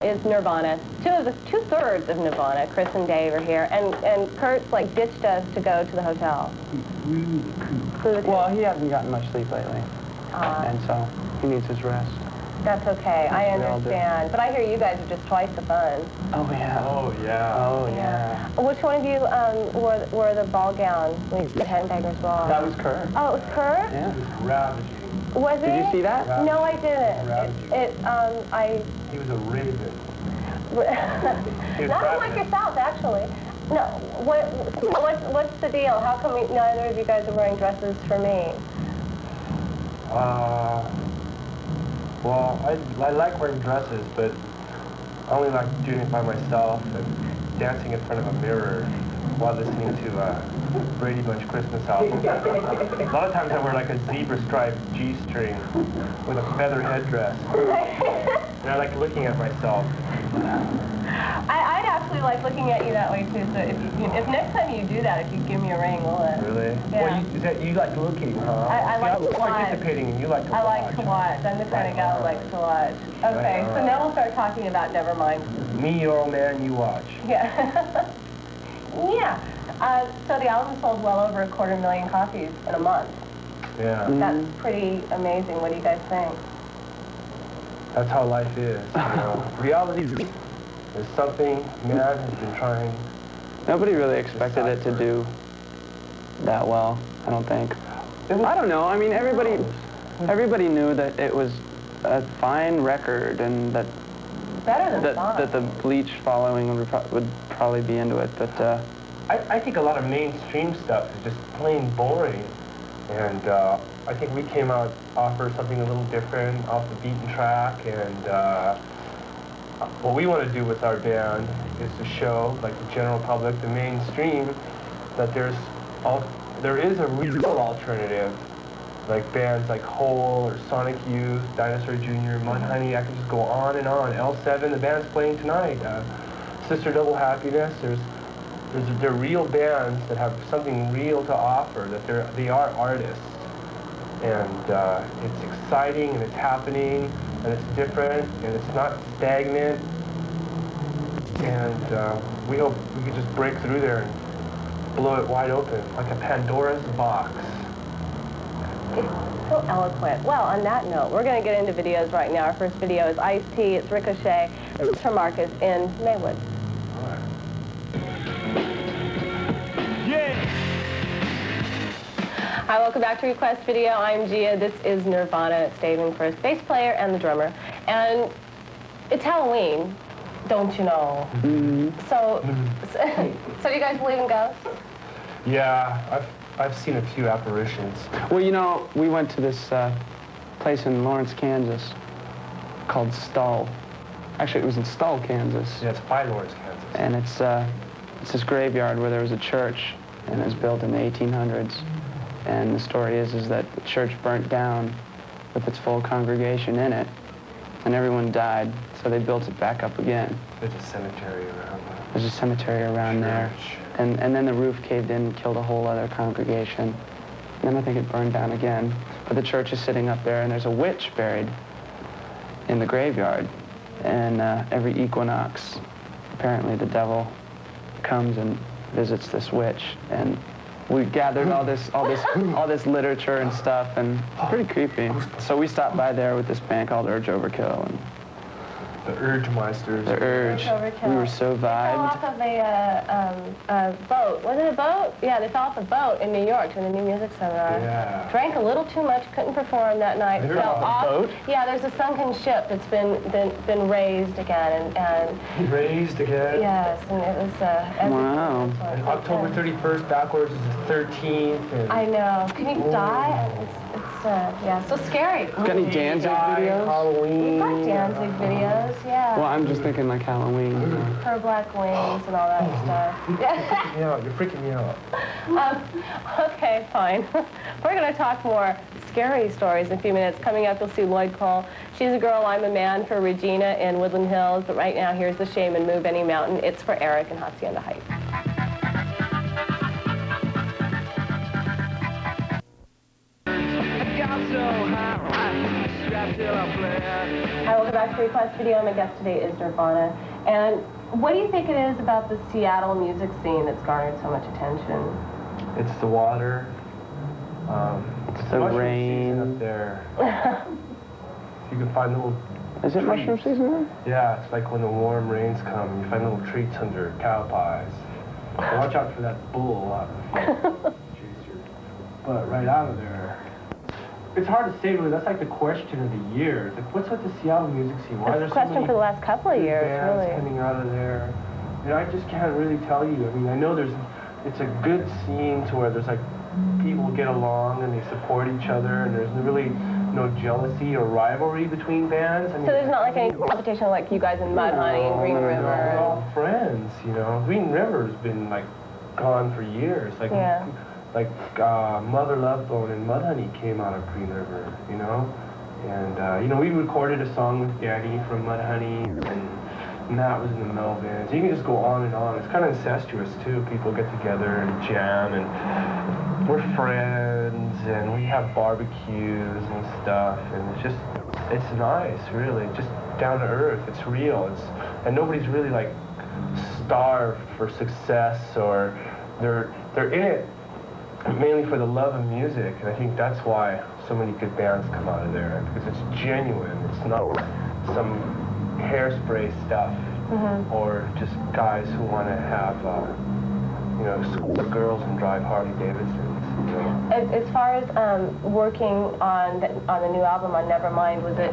Is Nirvana. Two-thirds of Nirvana, Chris and Dave are here, and Kurt's like ditched us to go to the hotel. Well, he hasn't gotten much sleep lately, and so he needs his rest. That's okay, I understand. But I hear you guys are just twice the fun. Oh yeah. Oh yeah. Oh yeah. Which one of you wore the ball gown? The Handbagger's Ball. That was Kurt. Oh, it was Kurt? Yeah. It was ravaging. Was it? Did you see that? No, I didn't. He was a raven. Not unlike yourself, actually. No. What's the deal? How come neither of you guys are wearing dresses for me? Well, I like wearing dresses, but I only like doing it by myself and dancing in front of a mirror while listening to Brady Bunch Christmas album. A lot of times I wear like a zebra-striped G-string with a feather headdress. And I like looking at myself. I'd actually like looking at you that way too. So if next time you do that, if you give me a ring, we'll. Really? Yeah. Well, you like looking, huh? I like to watch. Participating, and you like to watch. I like to watch. I'm the kind of gal who likes to watch. Okay, so now we'll start talking about Nevermind. Me, your old man, you watch. Yeah. Yeah. So the album sold well over 250,000 copies in a month. Yeah. That's pretty amazing. What do you guys think? That's how life is. You know? Reality is something man has been trying. Nobody really expected it to do that well, I don't think. I don't know. I mean, everybody knew that it was a fine record and that Better than Sonic. that the Bleach following would probably be into it, but I think a lot of mainstream stuff is just plain boring, and I think we came out offer something a little different, off the beaten track, and what we want to do with our band is to show, like the general public, the mainstream, that there is a real alternative, like bands like Hole or Sonic Youth, Dinosaur Jr., Mudhoney. I could just go on and on. L7, the band's playing tonight. Sister Double Happiness. They're real bands that have something real to offer. That they are artists, and it's exciting and it's happening and it's different and it's not stagnant. And we hope we can just break through there and blow it wide open like a Pandora's box. It's so eloquent. Well, on that note, we're going to get into videos right now. Our first video is Ice-T, it's Ricochet, it's for Marcus in Maywood. All right. Yeah! Hi, welcome back to Request Video. I'm Gia. This is Nirvana. It's Dave and Chris, bass player and the drummer. And it's Halloween, don't you know? mm-hmm. So you guys believe in ghosts? Yeah, I've seen a few apparitions. Well, you know, we went to this place in Lawrence, Kansas called Stull. Actually, it was in Stull, Kansas. Yeah, it's by Lawrence, Kansas. And it's this graveyard where there was a church, and it was built in the 1800s. And the story is that the church burnt down with its full congregation in it, and everyone died, so they built it back up again. There's a cemetery around there. There's a cemetery around there. And then the roof caved in and killed a whole other congregation. And then I think it burned down again. But the church is sitting up there, and there's a witch buried in the graveyard. And every equinox, apparently the devil comes and visits this witch. And we gathered all this literature and stuff, and pretty creepy. So we stopped by there with this band called Urge Overkill. And the Urge Meisters. The Urge. We were so vibed. They fell off of a boat. Was it a boat? Yeah, they fell off a boat in New York during the New Music Seminar. Yeah. Drank a little too much, couldn't perform that night. They Fell off. a boat? Yeah, there's a sunken ship that's been raised again and raised again? Yes, and it was wow. And October 31st backwards is the 13th. And I know. Can you die? It's yeah, so scary. Got any Danzig videos? Halloween. We've got Danzig videos, yeah. Well, I'm just thinking like Halloween. Her Black Wings and all that stuff. You're freaking me out. Okay, fine. We're going to talk more scary stories in a few minutes. Coming up, you'll see Lloyd Cole. She's a Girl, I'm a Man for Regina in Woodland Hills. But right now, here's The Shaman, Move Any Mountain. It's for Eric in Hacienda Heights. Hi, welcome Direct Request video. My guest today is Nirvana. And what do you think it is about the Seattle music scene that's garnered so much attention? It's the water. It's the rain. Up there. You can find little. Is it mushroom season there? Yeah, it's like when the warm rains come, you find little treats under cow pies. So watch out for that bull out of chase your butt right out of there. It's hard to say, really. That's like the question of the year. It's like, what's with the Seattle music scene? Why That's the question for the last couple of years, bands really. coming out of there? And I just can't really tell you. I mean, I know it's a good scene to where there's like people get along and they support each other, and there's really no jealousy or rivalry between bands. I mean, so there's not like any competition like you guys in Mudhoney and Green River? We're all friends, you know. Green River's been like gone for years. Like, Mother Love Bone and Mudhoney came out of Green River, you know. And, you know, we recorded a song with Danny from Mudhoney, and Matt was in the Melvins. You can just go on and on. It's kind of incestuous, too. People get together and jam, and we're friends, and we have barbecues and stuff, and it's nice, really. Just down to earth. It's real. And nobody's really, like, starved for success, or they're in it mainly for the love of music, and I think that's why so many good bands come out of there, because it's genuine. It's not some hairspray stuff, or just guys who want to have, you know, school girls and drive Harley Davidsons. You know? As far as working on the new album on Nevermind, was it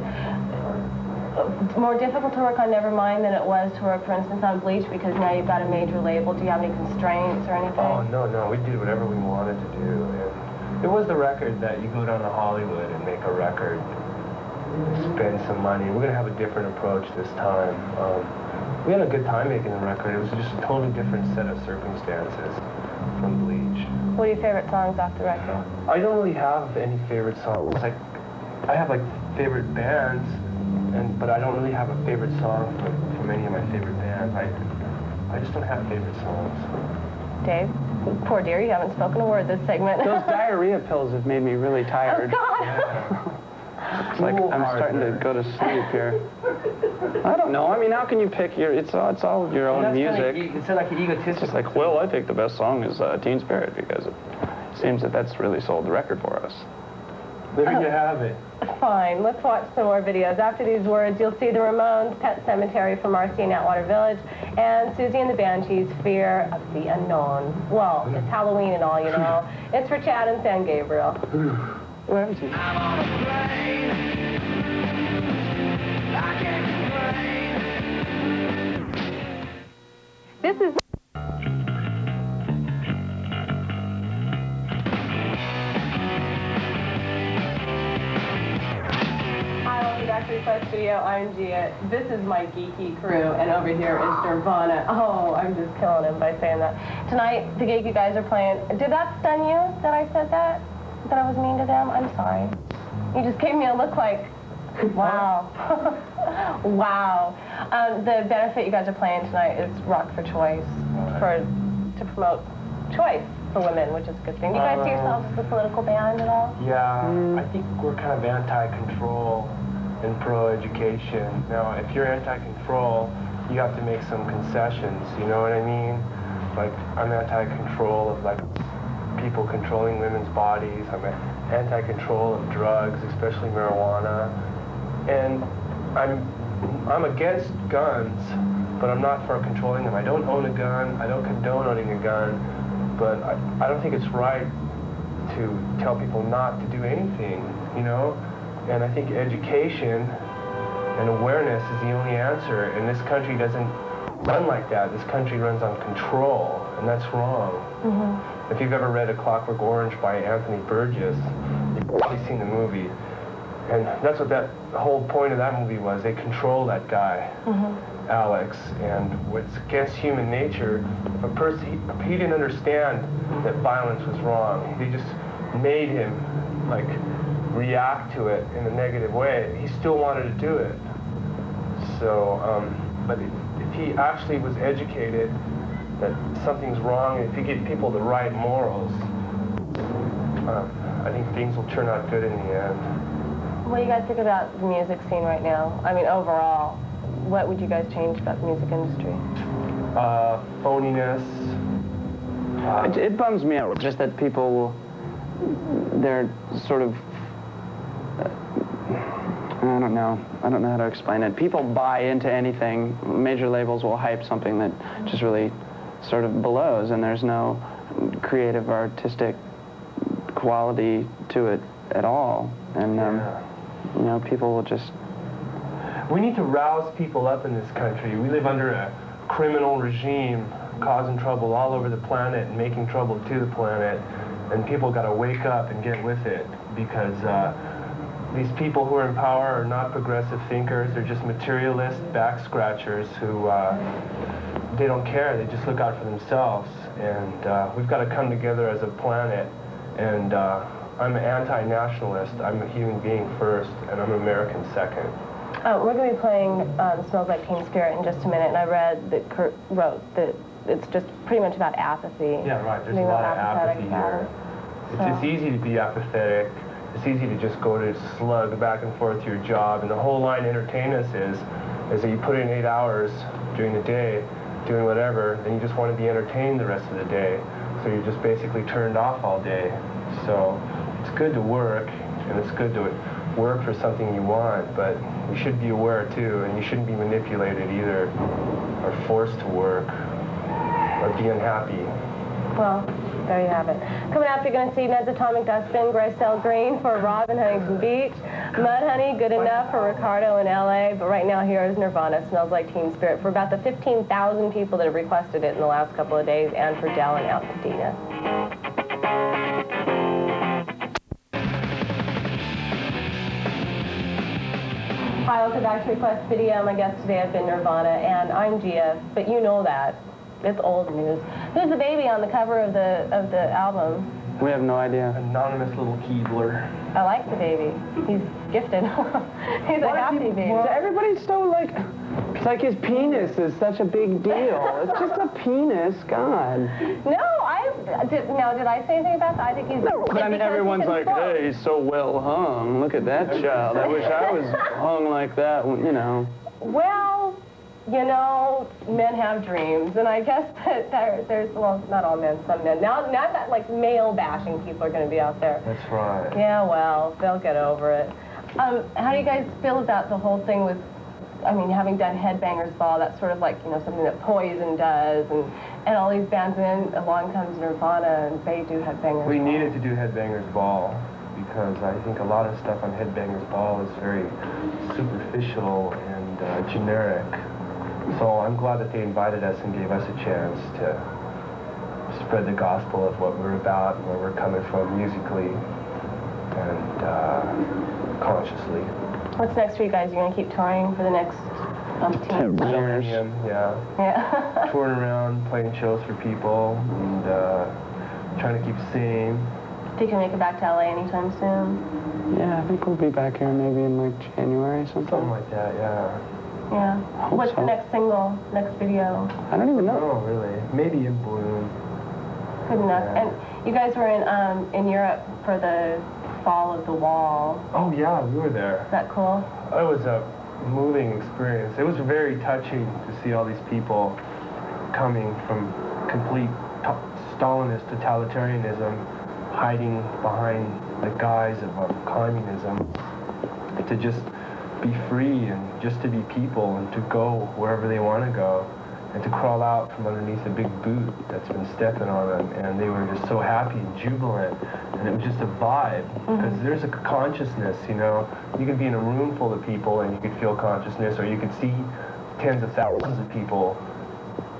more difficult to work on Nevermind than it was to work, for instance, on Bleach, because now you've got a major label? Do you have any constraints or anything? Oh, no. We did whatever we wanted to do. And it was the record that you go down to Hollywood and make a record, spend some money. We're going to have a different approach this time. We had a good time making the record. It was just a totally different set of circumstances from Bleach. What are your favorite songs off the record? I don't really have any favorite songs. Like, I have like favorite bands, but I don't really have a favorite song from any of my favorite bands. I just don't have favorite songs. Dave? Poor dear, you haven't spoken a word this segment. Those diarrhea pills have made me really tired. Oh, God! Yeah. It's like I'm starting to go to sleep here. I don't know. I mean, how can you pick it's all your own music. It's like egotistical. It's just like, well, I think the best song is Teen Spirit, because it seems that's really sold the record for us. There you have it. Fine, let's watch some more videos. After these words, you'll see the Ramones, Pet Cemetery from Marcy and Atwater Village, and Susie and the Banshees, Fear of the Unknown. Well, it's Halloween and all, you know. It's for Chad and San Gabriel. What happened to you? I'm on a plane. I can't explain. This is... Request Studio, I'm Gia. This is my geeky crew, and over here is Nirvana. Oh, I'm just killing him by saying that. Tonight, the gig you guys are playing, did that stun you that I said that? That I was mean to them? I'm sorry. You just gave me a look like, wow. Wow. The benefit you guys are playing tonight is Rock for Choice, to promote choice for women, which is a good thing. Do you guys see yourselves as a political band at all? Yeah, I think we're kind of anti-control and pro-education. Now, if you're anti-control, you have to make some concessions, you know what I mean? Like, I'm anti-control of, like, people controlling women's bodies. I'm anti-control of drugs, especially marijuana. And I'm against guns, but I'm not for controlling them. I don't own a gun. I don't condone owning a gun, but I don't think it's right to tell people not to do anything, you know? And I think education and awareness is the only answer. And this country doesn't run like that. This country runs on control, and that's wrong. Mm-hmm. If you've ever read A Clockwork Orange by Anthony Burgess, you've probably seen the movie. And that's what the whole point of that movie was. They control that guy, Alex. And it's against human nature. If he didn't understand that violence was wrong, they just made him, like, react to it in a negative way. He still wanted to do it. So, but if he actually was educated that something's wrong, and if you give people the right morals, I think things will turn out good in the end. What do you guys think about the music scene right now? I mean, overall, what would you guys change about the music industry? Phoniness. It bums me out just that people, they're sort of, I don't know how to explain it. People buy into anything. Major labels will hype something that just really sort of blows, and there's no creative, artistic quality to it at all. And, you know, people will just... We need to rouse people up in this country. We live under a criminal regime causing trouble all over the planet and making trouble to the planet, and people got to wake up and get with it, because these people who are in power are not progressive thinkers. They're just materialist back scratchers who they don't care. They just look out for themselves, and we've got to come together as a planet. And I'm an anti-nationalist. I'm a human being first, and I'm an American second. We're going to be playing Smells Like Teen Spirit in just a minute, and I read that Kurt wrote that it's just pretty much about apathy. Yeah, right. There's a lot of apathy here. It's easy to be apathetic. It's easy to just go to slug back and forth to your job, and the whole line entertain us is that you put in 8 hours during the day doing whatever, then you just want to be entertained the rest of the day. So you're just basically turned off all day. So it's good to work, and it's good to work for something you want, but you should be aware too, and you shouldn't be manipulated either, or forced to work, or be unhappy. Well, there you have it. Coming up, you're going to see Ned's Atomic Dustbin, Graysell Green for Rob in Huntington Beach, Mudhoney, Good Enough for Ricardo in LA, but right now here is Nirvana, Smells Like Teen Spirit, for about the 15,000 people that have requested it in the last couple of days, and for Dell and Altadena. Hi, welcome back to Request Video. My guests today have been Nirvana, and I'm Gia, but you know that. It's old news. Who's the baby on the cover of the album? We have no idea. Anonymous little Keebler. I like the baby. He's gifted. He's a happy baby. Well, everybody's so like, it's like his penis is such a big deal. It's just a penis, God. No, did I say anything about that? I think he's... No, but I mean, everyone's like, hey, he's so well hung. Look at that child. I wish I was hung like that, you know. Well, you know, men have dreams, and I guess that there's, well, not all men, some men. Now that, like, male bashing people are going to be out there. That's right. Yeah, well, they'll get over it. How do you guys feel about the whole thing with, I mean, having done Headbangers Ball, that's sort of like, you know, something that Poison does, and all these bands, and then along comes Nirvana, and they do Headbangers Ball. We needed to do Headbangers Ball, because I think a lot of stuff on Headbangers Ball is very superficial and generic. So I'm glad that they invited us and gave us a chance to spread the gospel of what we're about and where we're coming from musically and consciously. What's next for you guys? You're going to keep touring for the next 10 years? Yeah. Touring around, playing shows for people, and trying to keep sane. Think you'll make it back to LA anytime soon? Yeah, I think we'll be back here maybe in like January or something. Something like that, yeah. Yeah. What's so. the next single, next video? I don't even know. Oh, really? Maybe In Bloom. Good enough. Yeah. And you guys were in Europe for the Fall of the Wall. Oh, yeah, we were there. Is that cool? It was a moving experience. It was very touching to see all these people coming from complete Stalinist totalitarianism, hiding behind the guise of communism, to just be free and just to be people and to go wherever they want to go and to crawl out from underneath a big boot that's been stepping on them, and they were just so happy and jubilant, and it was just a vibe, because there's a consciousness, you know. You could be in a room full of people and you could feel consciousness, or you could see tens of thousands of people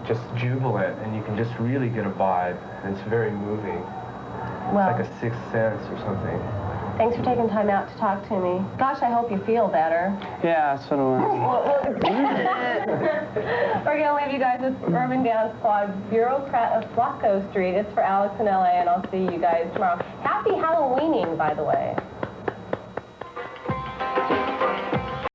just jubilant, and you can just really get a vibe, and it's very moving. Well, It's like a sixth sense or something. thanks for taking time out to talk to me. Gosh, I hope you feel better. Yeah, so do I. We're going to leave you guys with Urban Dance Squad, Bureaucrat of Flacco Street. It's for Alex in LA, and I'll see you guys tomorrow. Happy Halloweening, by the way.